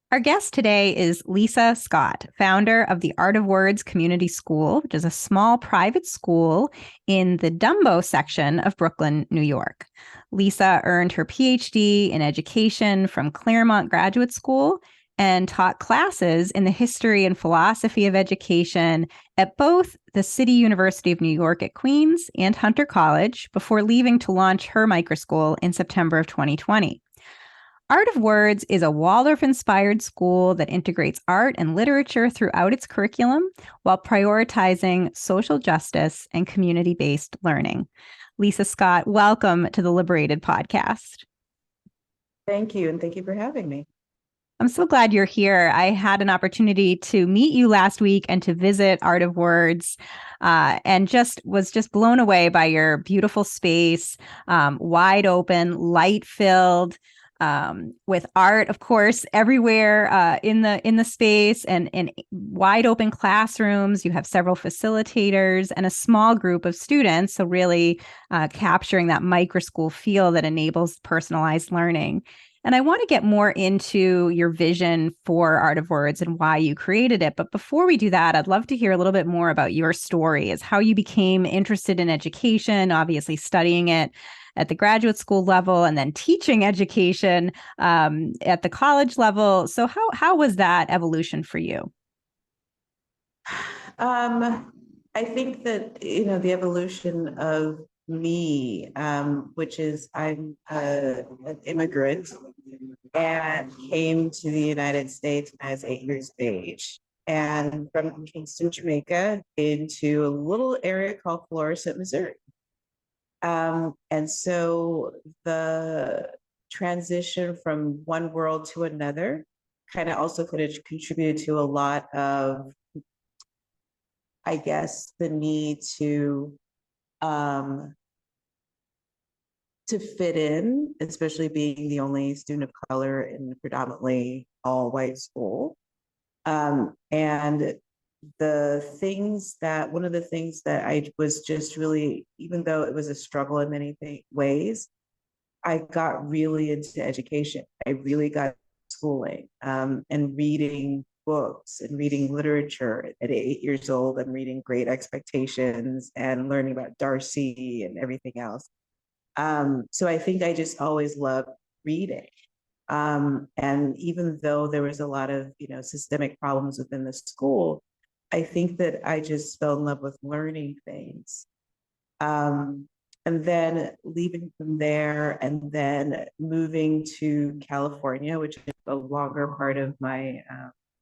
Our guest today is Lisa Scott, founder of the Art of Words Community School, which is a small private school in the Dumbo section of Brooklyn, New York. Lisa earned her PhD in education from Claremont Graduate School and taught classes in the history and philosophy of education at both the City University of New York at Queens and Hunter College before leaving to launch her Microschool in September of 2020. Art of Words is a Waldorf-inspired school that integrates art and literature throughout its curriculum while prioritizing social justice and community-based learning. Lisa Scott, welcome to the LiberatED podcast. Thank you, and thank you for having me. I'm so glad you're here. I had an opportunity to meet you last week and to visit Art of Words, and was blown away by your beautiful space, wide open, light filled, with art, of course, everywhere in the space, and wide open classrooms. You have several facilitators and a small group of students, so really capturing that microschool feel that enables personalized learning. And I want to get more into your vision for Art of Words and why you created it. But before we do that, I'd love to hear a little bit more about your story, as how you became interested in education, obviously studying it at the graduate school level and then teaching education at the college level. So how was that evolution for you? I think that, the evolution of me, which is I'm an immigrant and came to the United States when I was 8 years of age. And from Kingston, Jamaica, into a little area called Florissant, Missouri. And so the transition from one world to another kind of also could have contributed to a lot of, I guess, the need um, to fit in, especially being the only student of color in a predominantly all white school. And one of the things that I was just really, even though it was a struggle in many ways, I got really into education. I really got schooling, and reading books and reading literature. At 8 years old, I'm reading Great Expectations and learning about Darcy and everything else. So I think I just always loved reading. And even though there was a lot of, systemic problems within the school, I think that I just fell in love with learning things. And then leaving from there and then moving to California, which is a longer part of my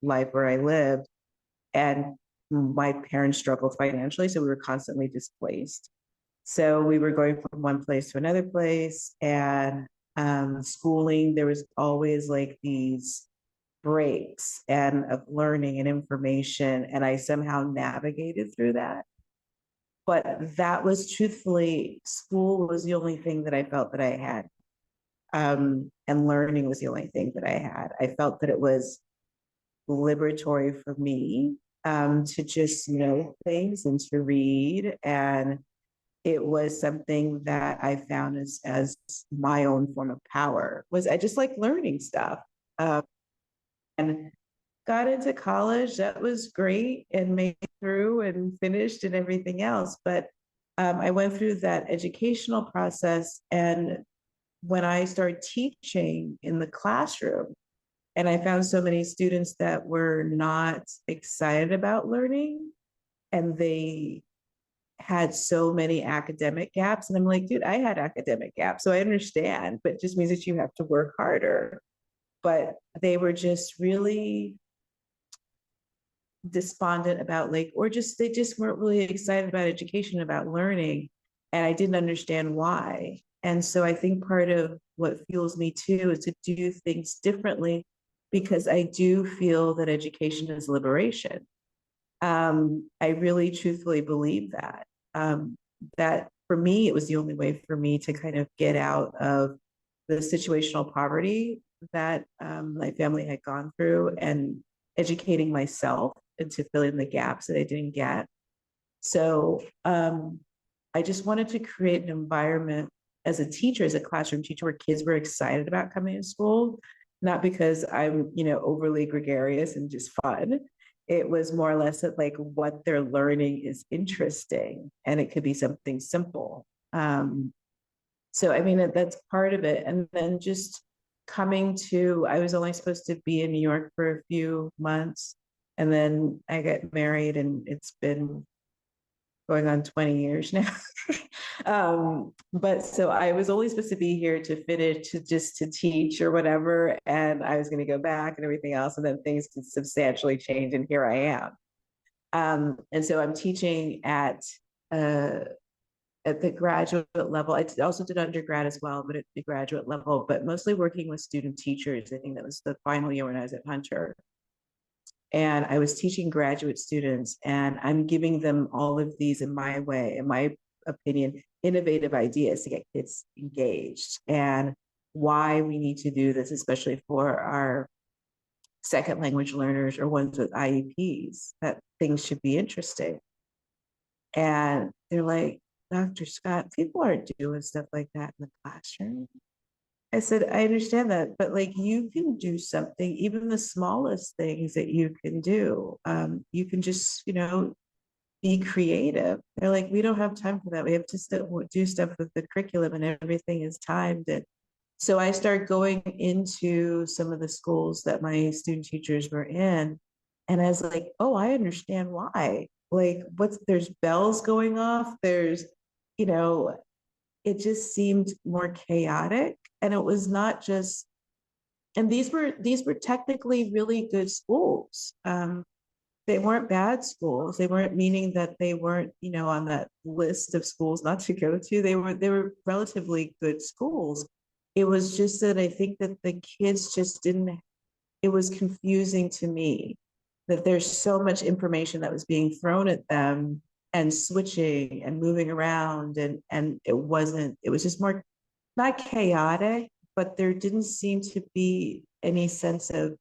life where I lived. And my parents struggled financially, so we were constantly displaced. So we were going from one place to another place, and schooling, there was always like these breaks and of learning and information, and I somehow navigated through that. But that was, truthfully, school was the only thing that I felt that I had. And learning was the only thing that I had. I felt that it was liberatory for me, to just know things and to read. And it was something that I found as my own form of power. Was I just like learning stuff. And got into college. That was great, and made it through and finished and everything else. But I went through that educational process. And when I started teaching in the classroom, and I found so many students that were not excited about learning, and they had so many academic gaps. And I'm like, dude, I had academic gaps, so I understand, but it just means that you have to work harder. But they were just really despondent about, like, or just they just weren't really excited about education, about learning. And I didn't understand why. And so I think part of what fuels me too is to do things differently, because I do feel that education is liberation. I really truthfully believe that. That for me, it was the only way for me to kind of get out of the situational poverty that my family had gone through, and educating myself into filling the gaps that I didn't get. So I just wanted to create an environment as a teacher, as a classroom teacher, where kids were excited about coming to school, not because I'm, overly gregarious and just fun. It was more or less that like what they're learning is interesting and it could be something simple. So, I mean, that's part of it. And then just I was only supposed to be in New York for a few months. And then I got married and it's been going on 20 years now. But so I was only supposed to be here to finish to teach or whatever. And I was going to go back and everything else. And then things did substantially change. And here I am. And so I'm teaching uh, at the graduate level. I also did undergrad as well, but at the graduate level, but mostly working with student teachers. I think that was the final year when I was at Hunter. And I was teaching graduate students, and I'm giving them all of these, in my way, in my opinion, innovative ideas to get kids engaged and why we need to do this, especially for our second language learners or ones with IEPs, that things should be interesting. And they're like, Dr. Scott, people aren't doing stuff like that in the classroom. I said, I understand that, but like you can do something, even the smallest things that you can do. You can just, be creative. They're like, we don't have time for that. We have to do stuff with the curriculum and everything is timed. And so I started going into some of the schools that my student teachers were in. And I was like, oh, I understand why. Like, there's bells going off. You know, it just seemed more chaotic. And it was not just, and these were technically really good schools. They weren't bad schools. They weren't meaning that they weren't, on that list of schools not to go to. They were relatively good schools. It was just that I think that the kids just didn't, it was confusing to me that there's so much information that was being thrown at them and switching and moving around and it was just more not chaotic, but there didn't seem to be any sense of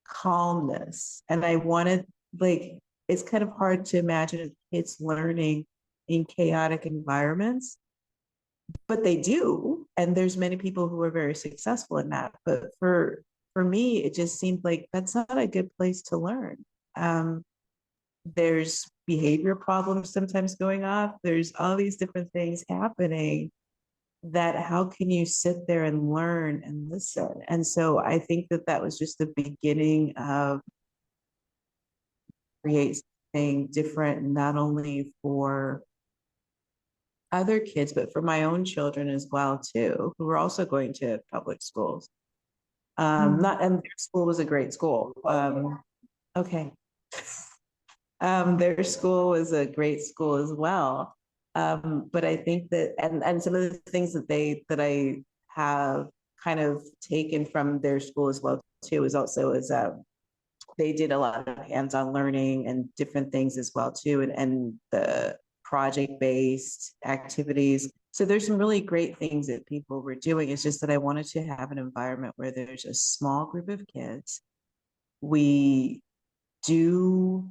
calmness. And I wanted, like, it's kind of hard to imagine kids learning in chaotic environments, but they do. And there's many people who are very successful in that. But for me, it just seemed like that's not a good place to learn. Um, there's behavior problems sometimes going off. There's all these different things happening that how can you sit there and learn and listen? And so I think that that was just the beginning of create something different, not only for other kids, but for my own children as well, too, who were also going to public schools. Not, and their school was a great school. Okay. Their school was a great school as well. But I think that, and some of the things that I have kind of taken from their school as well too is also is they did a lot of hands-on learning and different things as well too, and the project-based activities. So there's some really great things that people were doing. It's just that I wanted to have an environment where there's a small group of kids. We do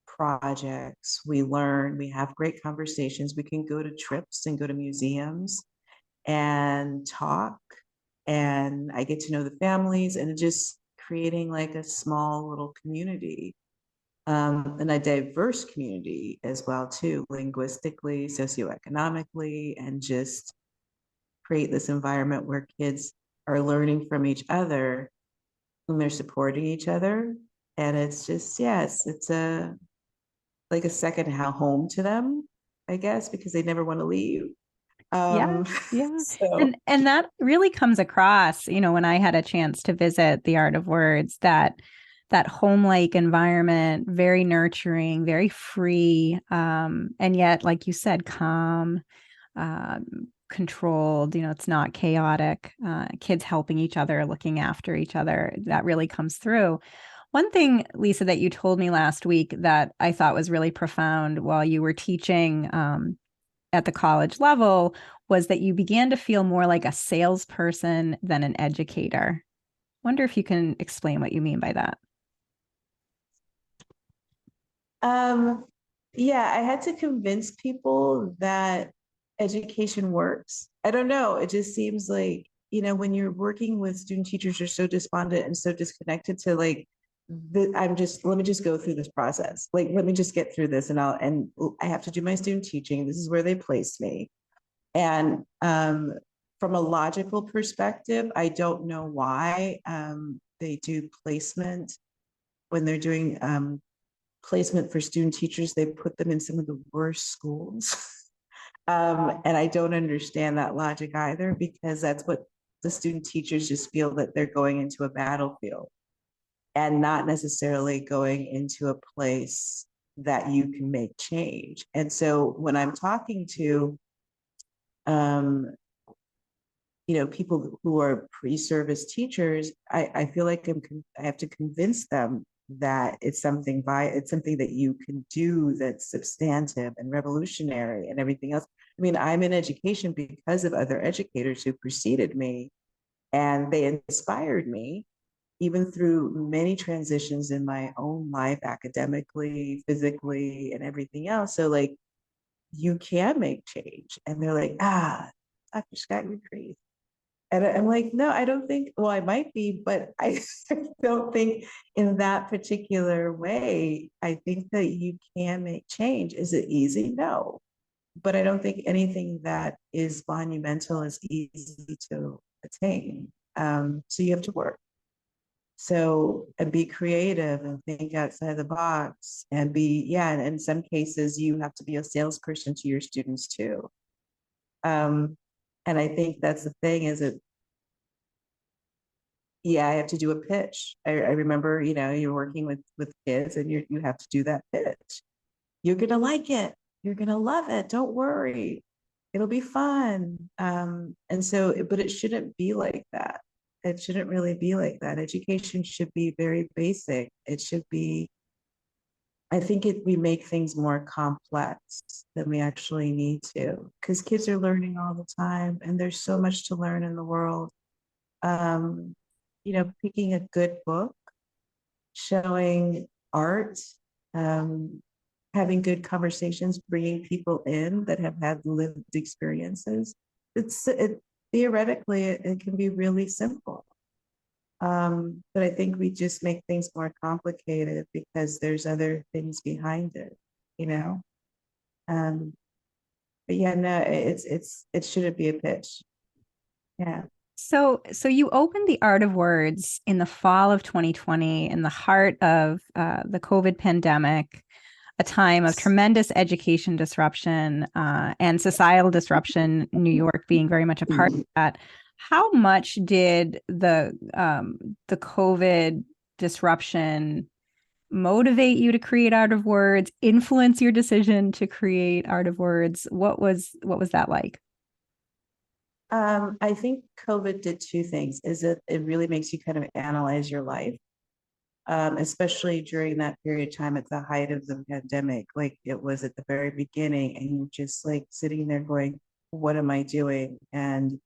projects, we learn, we have great conversations, we can go to trips and go to museums and talk. And I get to know the families and just creating like a small little community, and a diverse community as well too, linguistically, socioeconomically, and just create this environment where kids are learning from each other and they're supporting each other. And it's just, yes, it's a like a second home to them, I guess, because they never want to leave. Yeah, yeah. So And that really comes across, when I had a chance to visit the Art of Words, that home-like environment, very nurturing, very free, and yet, like you said, calm, controlled, it's not chaotic, kids helping each other, looking after each other. That really comes through. One thing, Lisa, that you told me last week that I thought was really profound while you were teaching at the college level was that you began to feel more like a salesperson than an educator. Wonder if you can explain what you mean by that. yeah, I had to convince people that education works. I don't know. It just seems like when you're working with student teachers, you're so despondent and so disconnected to like, let me just go through this process. Like, let me just get through this and I have to do my student teaching. This is where they placed me. And from a logical perspective, I don't know why they do placement when they're doing placement for student teachers. They put them in some of the worst schools. And I don't understand that logic either, because that's what the student teachers just feel, that they're going into a battlefield and not necessarily going into a place that you can make change. And so when I'm talking to um, people who are pre-service teachers, I feel like I have to convince them that it's something that you can do that's substantive and revolutionary and everything else. I mean, I'm in education because of other educators who preceded me, and they inspired me even through many transitions in my own life, academically, physically, and everything else. So like, you can make change. And they're like, Dr. Scott, you're crazy. And I'm like, no, I don't think, well, I might be, but I don't think in that particular way. I think that you can make change. Is it easy? No. But I don't think anything that is monumental is easy to attain. So you have to work. So, and be creative and think outside the box and and in some cases, you have to be a salesperson to your students too. And I think that's the thing, is it, I have to do a pitch. I remember, you're working with kids and you have to do that pitch. You're gonna like it. You're gonna love it. Don't worry. It'll be fun. And so, but it shouldn't be like that. It shouldn't really be like that. Education should be very basic. It should be, I think we make things more complex than we actually need to, because kids are learning all the time and there's so much to learn in the world. Um, Picking a good book, showing art, um, having good conversations, bringing people in that have had lived experiences. Theoretically, it can be really simple. But I think we just make things more complicated because there's other things behind it, you know? Um, but yeah, no, it shouldn't be a pitch. Yeah. So you opened the Art of Words in the fall of 2020, in the heart of the COVID pandemic, a time of tremendous education disruption and societal disruption, New York being very much a part of that. How much did the COVID disruption motivate you to create Art of Words, influence your decision to create Art of Words? What was that like? I think COVID did two things. Is it really makes you kind of analyze your life, especially during that period of time at the height of the pandemic, like it was at the very beginning, and you're just like sitting there going, what am I doing? And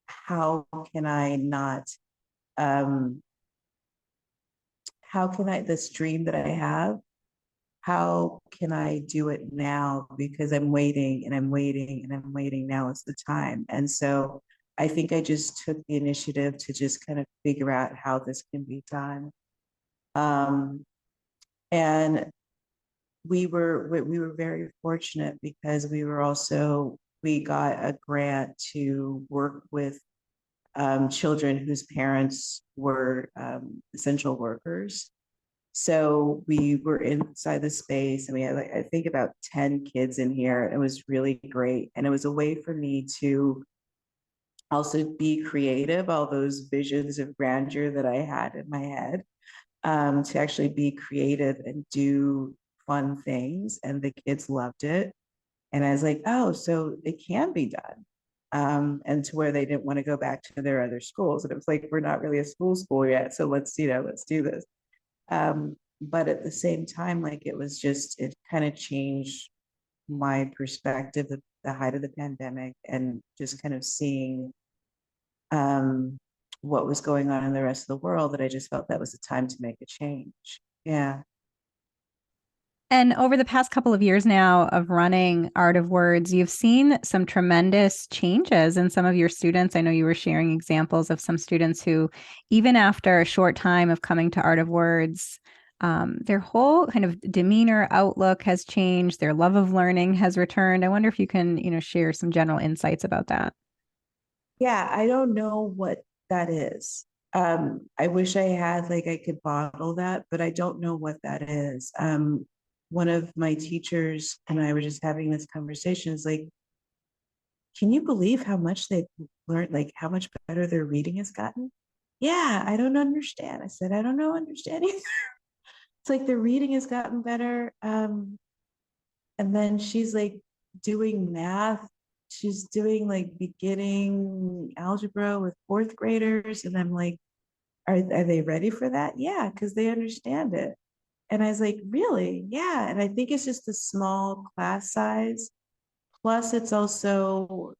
how can I not, um, this dream that I have, how can I do it now? Because I'm waiting and I'm waiting and I'm waiting. Now is the time. And so I think I just took the initiative to just kind of figure out how this can be done. And we were very fortunate because we got a grant to work with children whose parents were essential workers. So we were inside the space and we had I think about 10 kids in here. It was really great. And it was a way for me to also be creative, all those visions of grandeur that I had in my head, to actually be creative and do fun things. And the kids loved it. And I was like, oh, so it can be done. And to where they didn't want to go back to their other schools. And it was like, we're not really a school yet. So let's do this. But at the same time, like it kind of changed my perspective of the height of the pandemic and just kind of seeing what was going on in the rest of the world, that I just felt that was the time to make a change. Yeah. And over the past couple of years now of running Art of Words, you've seen some tremendous changes in some of your students. I know you were sharing examples of some students who, even after a short time of coming to Art of Words, their whole kind of demeanor, outlook has changed. Their love of learning has returned. I wonder if you can, share some general insights about that. Yeah, I don't know what that is. I wish I had, like, I could bottle that, but I don't know what that is. One of my teachers and I were just having this conversation. Is like, can you believe how much they've learned, like how much better their reading has gotten? Yeah, I don't understand. I said, I don't know, understand either. It's like their reading has gotten better. And then she's like doing math. She's doing like beginning algebra with fourth graders. And I'm like, are they ready for that? Yeah, because they understand it. And I was like, really? Yeah. And I think it's just a small class size. Plus, it's also,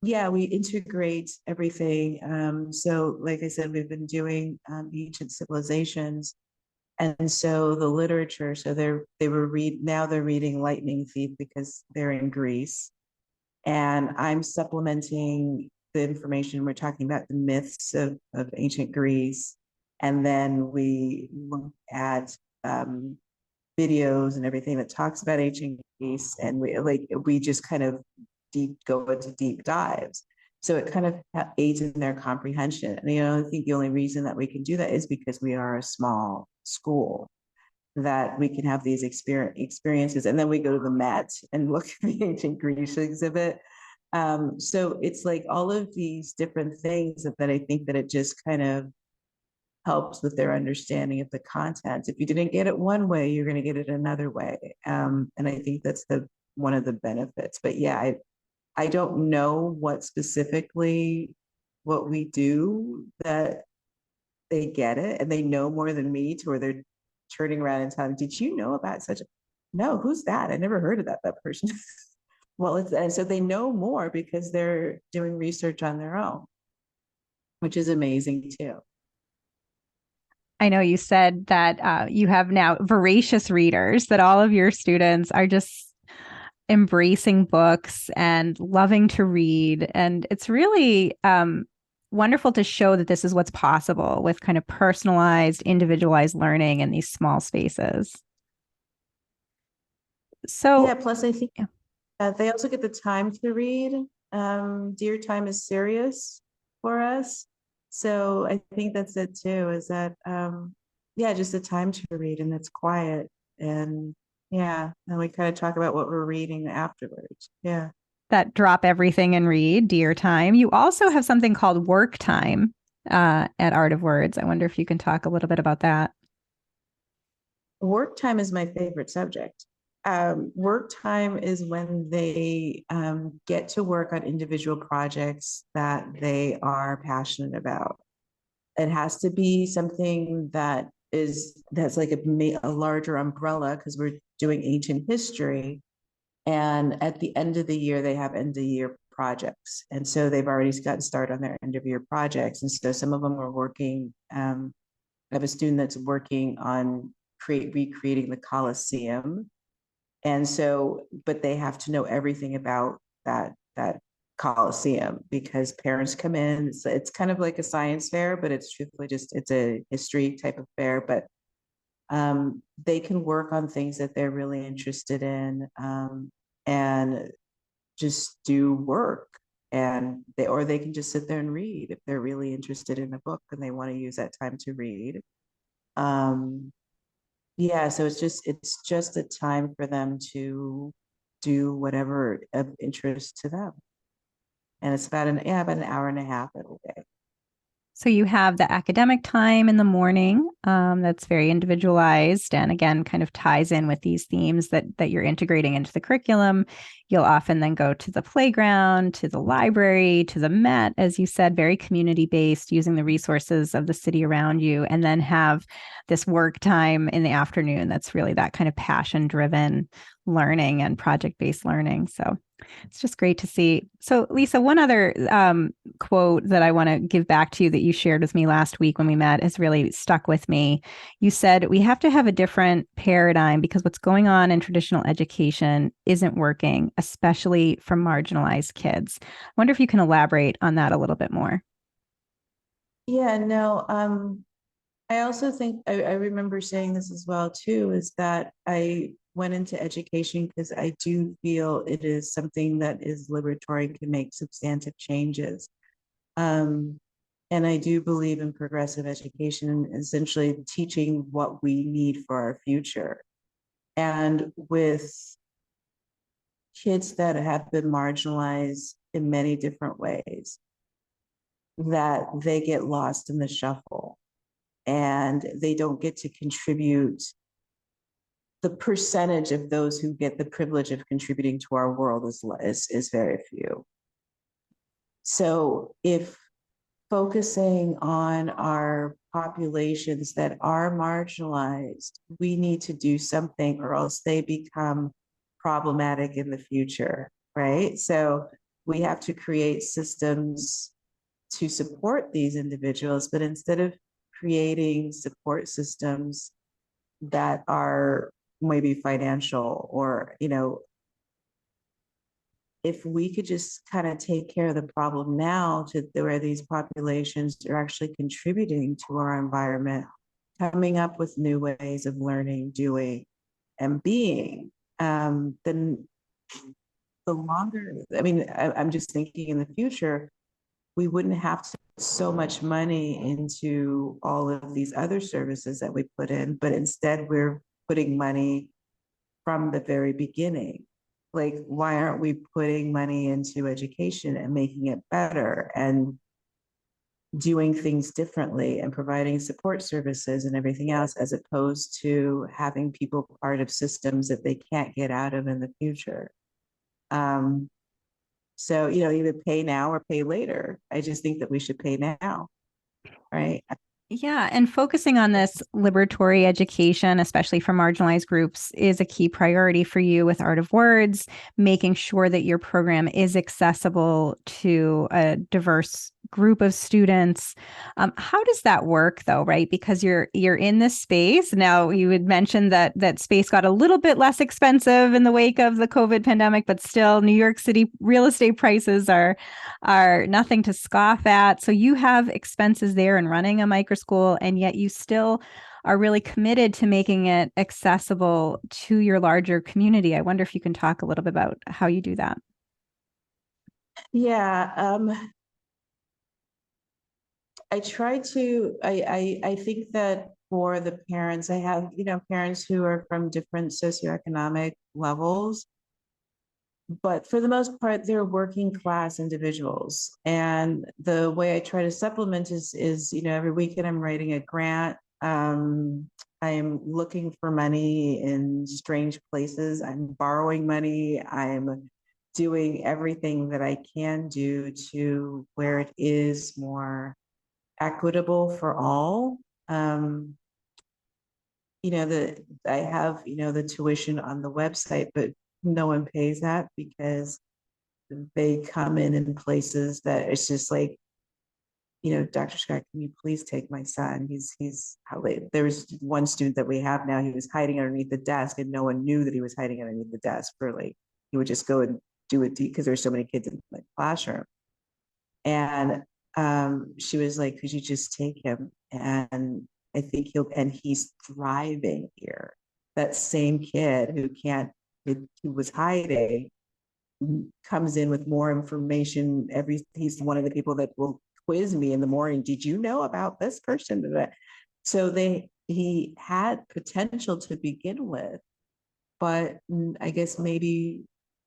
yeah, we integrate everything. So, like I said, we've been doing ancient civilizations. And so the literature, so now they're reading Lightning Thief because they're in Greece. And I'm supplementing the information. We're talking about the myths of ancient Greece. And then we look at videos and everything that talks about ancient Greece. And we just kind of go into deep dives. So it kind of aids in their comprehension. And, I think the only reason that we can do that is because we are a small school, that we can have these experiences. And then we go to the Met and look at the ancient Greece exhibit. So it's like all of these different things that I think that it just kind of helps with their understanding of the content. If you didn't get it one way, you're going to get it another way. And I think that's one of the benefits. But yeah, I don't know what we do that they get it and they know more than me, to where they're turning around and telling, did you know about such a, no, who's that? I never heard of that person. Well, and so they know more because they're doing research on their own, which is amazing too. I know you said that you have now voracious readers, that all of your students are just embracing books and loving to read. And it's really wonderful to show that this is what's possible with kind of personalized, individualized learning in these small spaces. Yeah, So, plus I think yeah. they also get the time to read. Dear time is serious for us. So I think that's it too, is that, yeah, just the time to read, and it's quiet. And yeah, and we kind of talk about what we're reading afterwards. Yeah. That drop everything and read, dear time. You also have something called work time at Art of Words. I wonder if you can talk a little bit about that. Work time is my favorite subject. Work time is when they get to work on individual projects that they are passionate about. It has to be something that's like a larger umbrella, because we're doing ancient history. And at the end of the year, they have end of year projects. And so they've already gotten started on their end of year projects. And so some of them are working. I have a student that's working on recreating the Colosseum. And so, but they have to know everything about that Coliseum, because parents come in. It's kind of like a science fair, but it's truthfully it's a history type of fair. But they can work on things that they're really interested in, and just do work. And they can just sit there and read if they're really interested in a book and they want to use that time to read. Um, yeah, so it's just a time for them to do whatever of interest to them. And it's about an hour and a half every day. So you have the academic time in the morning that's very individualized and again kind of ties in with these themes that you're integrating into the curriculum. You'll often then go to the playground, to the library, to the Met, as you said, very community based, using the resources of the city around you, and then have this work time in the afternoon that's really that kind of passion driven learning and project based learning. So It's just great to see. So, Lisa, one other quote that I want to give back to you that you shared with me last week when we met has really stuck with me. You said, we have to have a different paradigm because what's going on in traditional education isn't working, especially for marginalized kids. I wonder if you can elaborate on that a little bit more. Yeah, no, I also think I remember saying this as well too, is that I went into education because I do feel it is something that is liberatory and can make substantive changes. Um, and I do believe in progressive education, essentially teaching what we need for our future. And with kids that have been marginalized in many different ways, that they get lost in the shuffle and they don't get to contribute. The percentage of those who get the privilege of contributing to our world is very few. So if focusing on our populations that are marginalized, we need to do something or else they become problematic in the future, right? So we have to create systems to support these individuals, but instead of creating support systems that are maybe financial or, if we could just kind of take care of the problem now to where these populations are actually contributing to our environment, coming up with new ways of learning, doing, and being, then the longer, I mean, I'm just thinking in the future, we wouldn't have to put so much money into all of these other services that we put in, but instead we're putting money from the very beginning. Like, why aren't we putting money into education and making it better and doing things differently and providing support services and everything else, as opposed to having people part of systems that they can't get out of in the future? Um, so, either pay now or pay later. I just think that we should pay now, right? Yeah, and focusing on this liberatory education, especially for marginalized groups, is a key priority for you with Art of Words, making sure that your program is accessible to a diverse group of students. How does that work, though, right? Because you're in this space now. You had mentioned that space got a little bit less expensive in the wake of the COVID pandemic, but still, New York City real estate prices are nothing to scoff at. So you have expenses there in running a microschool, and yet you still are really committed to making it accessible to your larger community. I wonder if you can talk a little bit about how you do that. Yeah, I try to, I think that for the parents, I have, parents who are from different socioeconomic levels, but for the most part, they're working class individuals. And the way I try to supplement is, every weekend I'm writing a grant. I'm looking for money in strange places. I'm borrowing money. I'm doing everything that I can do to where it is more equitable for all. Um, I have, the tuition on the website, but no one pays that because they come in places that it's just like, Dr. Scott, can you please take my son? He's how late. There was one student that we have now, he was hiding underneath the desk and no one knew that he was hiding underneath the desk. Really, he would just go and do it because there's so many kids in the classroom. And she was like, could you just take him? And I think he's thriving here. That same kid who was hiding comes in with more information. He's one of the people that will quiz me in the morning. Did you know about this person? So he had potential to begin with, but I guess maybe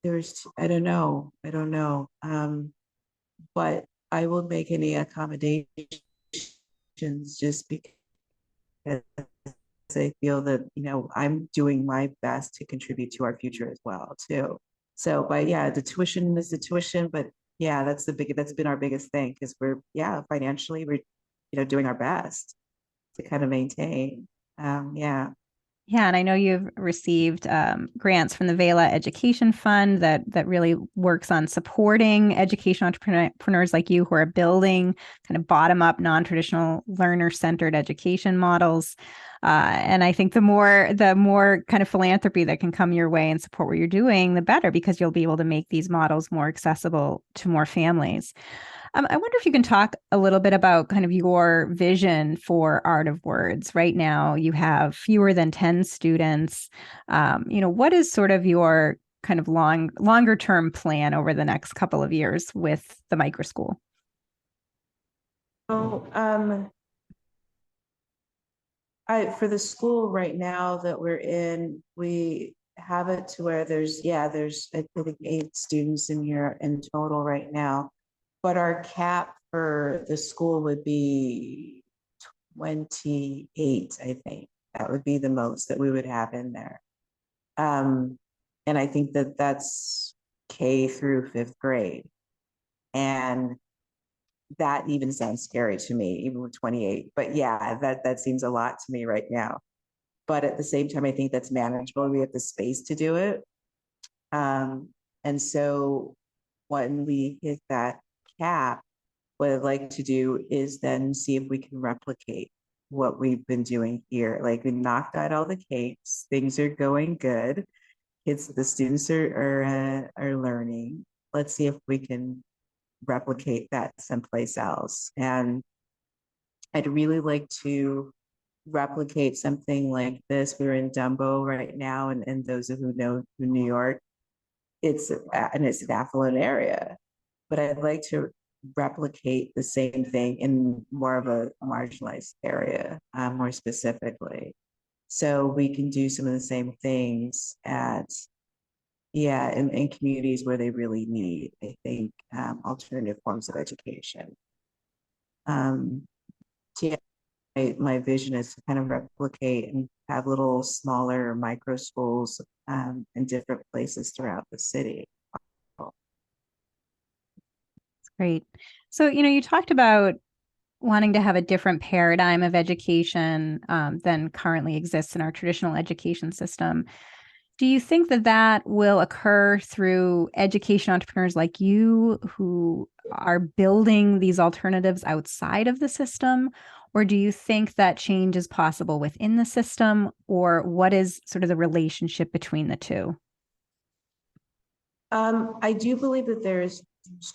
I don't know. But I will make any accommodations just because I feel that, I'm doing my best to contribute to our future as well, too. So, but yeah, the tuition is the tuition, but yeah, that's been our biggest thing because financially we're, doing our best to kind of maintain. Yeah. Yeah, and I know you've received grants from the Vela Education Fund that really works on supporting education entrepreneurs like you who are building kind of bottom-up, non-traditional, learner-centered education models. And I think the more kind of philanthropy that can come your way and support what you're doing, the better, because you'll be able to make these models more accessible to more families. I wonder if you can talk a little bit about kind of your vision for Art of Words. Right now, you have fewer than 10 students. What is sort of your kind of longer term plan over the next couple of years with the Microschool? So, for the school right now that we're in, we have it to where there's I think 8 students in here in total right now. But our cap for the school would be 28, I think. That would be the most that we would have in there. And I think that that's K through 5th grade. And that even sounds scary to me, even with 28. But yeah, that seems a lot to me right now. But at the same time, I think that's manageable. We have the space to do it. And so when we hit that cap, what I'd like to do is then see if we can replicate what we've been doing here. Like, we knocked out all the cakes, things are going good. The students are learning. Let's see if we can replicate that someplace else. And I'd really like to replicate something like this. We're in Dumbo right now, and those who know New York, it's an affluent area, but I'd like to replicate the same thing in more of a marginalized area, more specifically. So we can do some of the same things in communities where they really need, I think, alternative forms of education. Um, so yeah, my vision is to kind of replicate and have little smaller micro schools in different places throughout the city. Great. So, you talked about wanting to have a different paradigm of education than currently exists in our traditional education system. Do you think that will occur through education entrepreneurs like you who are building these alternatives outside of the system? Or do you think that change is possible within the system? Or what is sort of the relationship between the two? I do believe that there is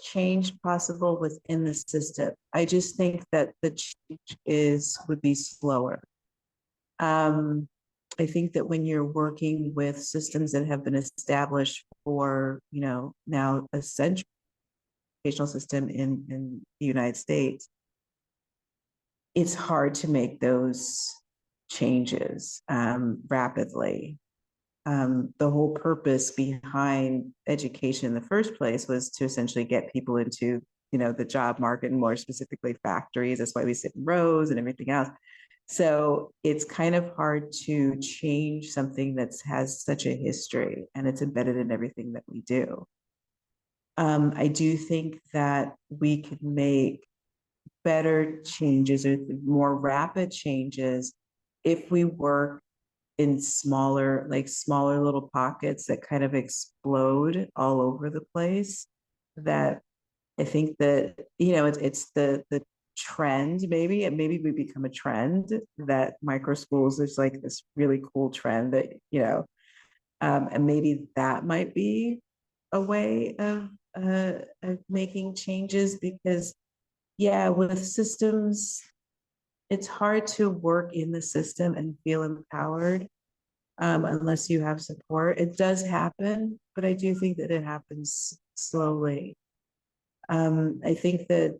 change possible within the system. I just think that the change would be slower. Um, I think that when you're working with systems that have been established for, now a century, educational system in the United States, it's hard to make those changes rapidly. The whole purpose behind education in the first place was to essentially get people into, the job market, and more specifically factories. That's why we sit in rows and everything else. So it's kind of hard to change something that has such a history and it's embedded in everything that we do. I do think that we could make better changes or more rapid changes if we work in smaller little pockets that kind of explode all over the place. That I think that, it's the trend, maybe, and maybe we become a trend that micro schools is like this really cool trend that, and maybe that might be a way of making changes, because with systems, it's hard to work in the system and feel empowered unless you have support. It does happen, but I do think that it happens slowly. I think that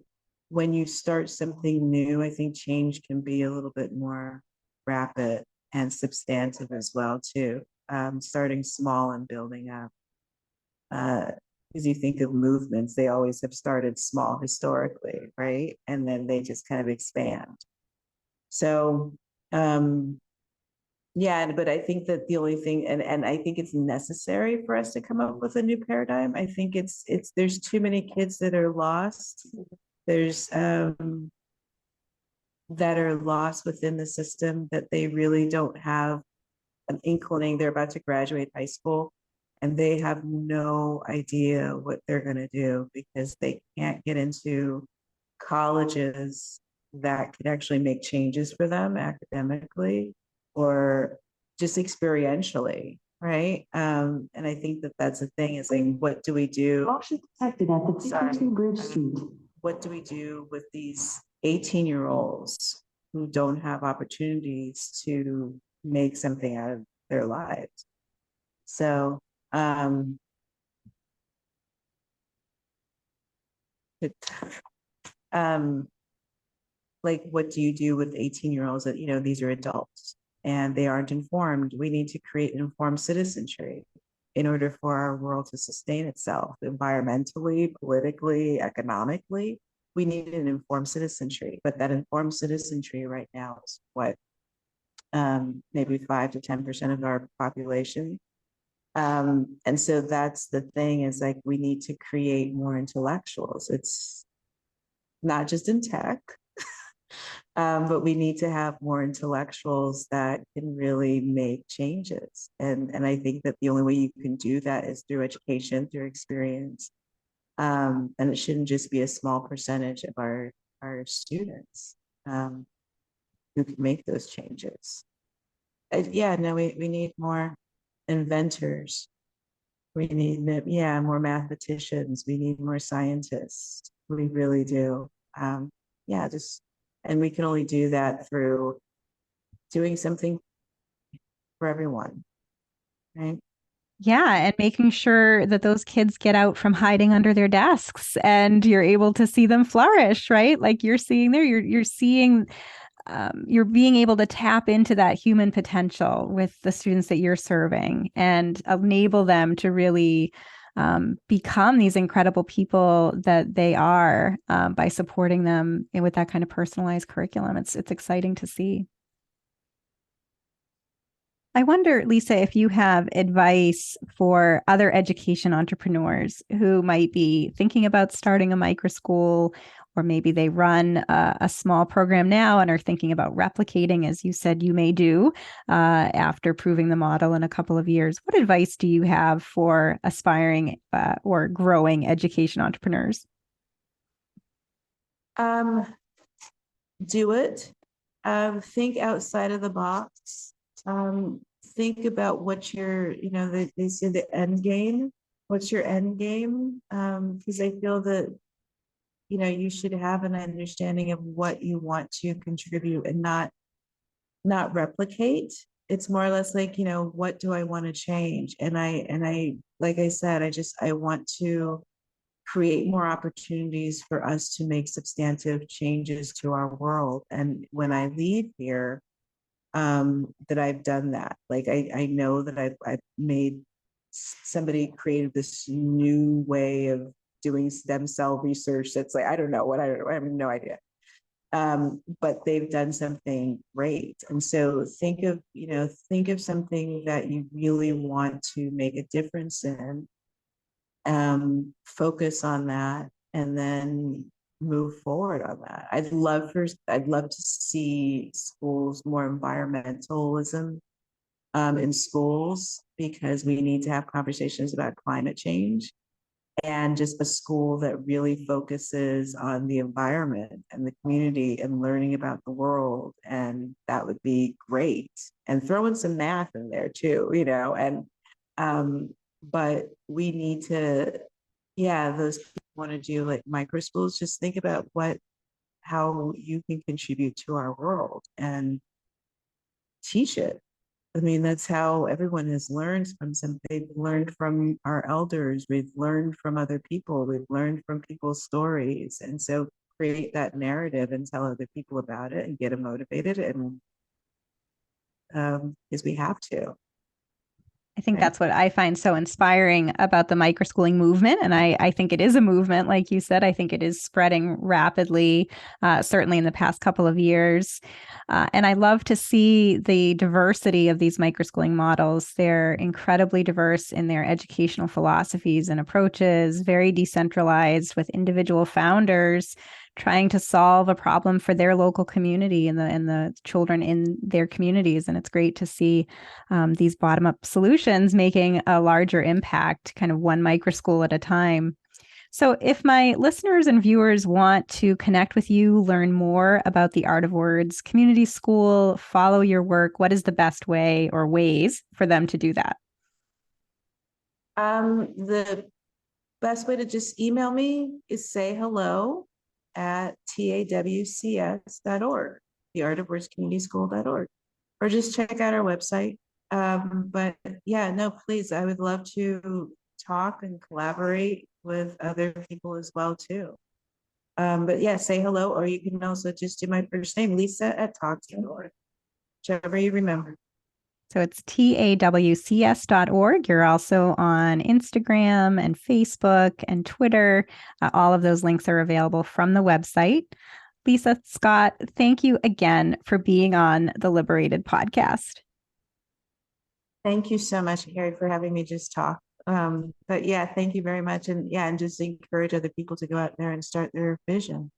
when you start something new, I think change can be a little bit more rapid and substantive as well too. Starting small and building up. Because you think of movements, they always have started small historically, right? And then they just kind of expand. So but I think that the only thing, and I think it's necessary for us to come up with a new paradigm. I think there's too many kids that are lost. There's that are lost within the system, that they really don't have an inkling. They're about to graduate high school, and they have no idea what they're going to do because they can't get into colleges that could actually make changes for them academically or just experientially, right? And I think that that's the thing is like, what do we do? Detected at the Sorry. Bridge Street. What do we do with these 18-year-olds who don't have opportunities to make something out of their lives? So, um, like, what do you do with 18-year-olds that, you know, these are adults and they aren't informed? We need to create an informed citizenry in order for our world to sustain itself environmentally, politically, economically. We need an informed citizenry, but that informed citizenry right now is what, maybe 5 to 10% of our population. And so that's the thing is like, we need to create more intellectuals. It's not just in tech, but we need to have more intellectuals that can really make changes. And I think that the only way you can do that is through education, through experience. And it shouldn't just be a small percentage of our students who can make those changes. Yeah, no, we need more inventors. We need, more mathematicians. We need more scientists. We really do. Yeah, just, and we can only do that through doing something for everyone, right? Yeah, and making sure that those kids get out from hiding under their desks and you're able to see them flourish, right? Like you're seeing there, you're seeing, you're being able to tap into that human potential with the students that you're serving and enable them to really become these incredible people that they are by supporting them with that kind of personalized curriculum. It's exciting to see. I wonder, Lisa, if you have advice for other education entrepreneurs who might be thinking about starting a microschool, or maybe they run a small program now and are thinking about replicating, as you said you may do after proving the model in a couple of years. What advice do you have for aspiring or growing education entrepreneurs? Do it. Think outside of the box. Think about what your, they say the end game. What's your end game? Because I feel that, you should have an understanding of what you want to contribute and not replicate. It's more or less like, what do I want to change? And I, like I said, I want to create more opportunities for us to make substantive changes to our world. And when I leave here, that I've done that. Like I know that I've made somebody created this new way of doing stem cell research. That's like, I don't know what I have no idea. But they've done something great. And so think of something that you really want to make a difference in. Focus on that and then move forward on that. I'd love to see schools more environmentalism in schools because we need to have conversations about climate change and just a school that really focuses on the environment and the community and learning about the world. And that would be great. And throw in some math in there too, but we need to, those people want to do like micro schools, just think about how you can contribute to our world and teach it. I mean, that's how everyone has learned from something. They've learned from our elders. We've learned from other people. We've learned from people's stories. And so create that narrative and tell other people about it and get them motivated. And because we have to. I think that's what I find so inspiring about the microschooling movement. And I think it is a movement, like you said. I think it is spreading rapidly, certainly in the past couple of years. And I love to see the diversity of these microschooling models. They're incredibly diverse in their educational philosophies and approaches, very decentralized with individual founders trying to solve a problem for their local community and the children in their communities. And it's great to see these bottom-up solutions making a larger impact, kind of one microschool at a time. So if my listeners and viewers want to connect with you, learn more about the Art of Words Community School, follow your work, what is the best way or ways for them to do that? The best way to just email me is say hello at tawcs.org, the Art of Words Community School.org, or just check out our website. But yeah, no, please, I would love to talk and collaborate with other people as well too. But yeah, say hello, or you can also just do my first name, Lisa at talks.org, whichever you remember. So it's tawcs.org. You're also on Instagram and Facebook and Twitter. All of those links are available from the website. Lisa, Scott, thank you again for being on the LiberatED podcast. Thank you so much, Harry, for having me just talk. But yeah, thank you very much. And yeah, and just encourage other people to go out there and start their vision.